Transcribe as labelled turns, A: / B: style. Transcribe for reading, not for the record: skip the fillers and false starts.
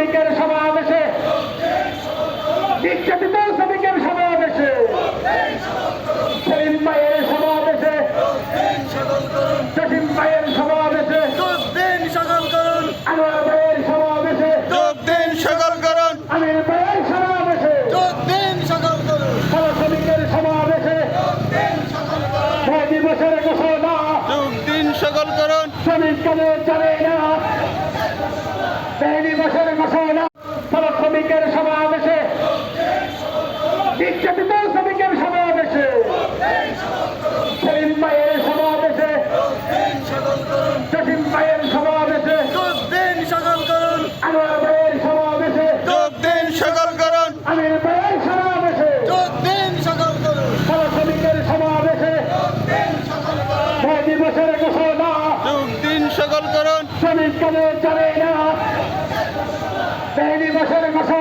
A: শ্রমিকের সমাবেশে নির্যাতিত শ্রমিকের সমাবেশে সেলিম ভাইয়ের সমাবেশে জসিম ভাইয়ের সমাবেশে আনোয়ার ভাইয়ের সমাবেশে আমির ভাইয়ের সমাবেশে শ্রমিকের সমাবেশে মে দিবসের ঘোষণা শ্রমিক কেন জানে না মে দিবসের ঘোষণা শ্রমিকের সমাবেশে নির্যাতিত শ্রমিকের সমাবেশে সেলিম ভাইয়ের সমাবেশে জসিম ভাইয়ের সমাবেশে আনোয়ার ভাইয়ের সমাবেশে আমির ভাইয়ের সমাবেশে শ্রমিকের সমাবেশে মে দিবসের ঘোষণা শ্রমিক কেন জানে না মে দিবসের ঘোষণা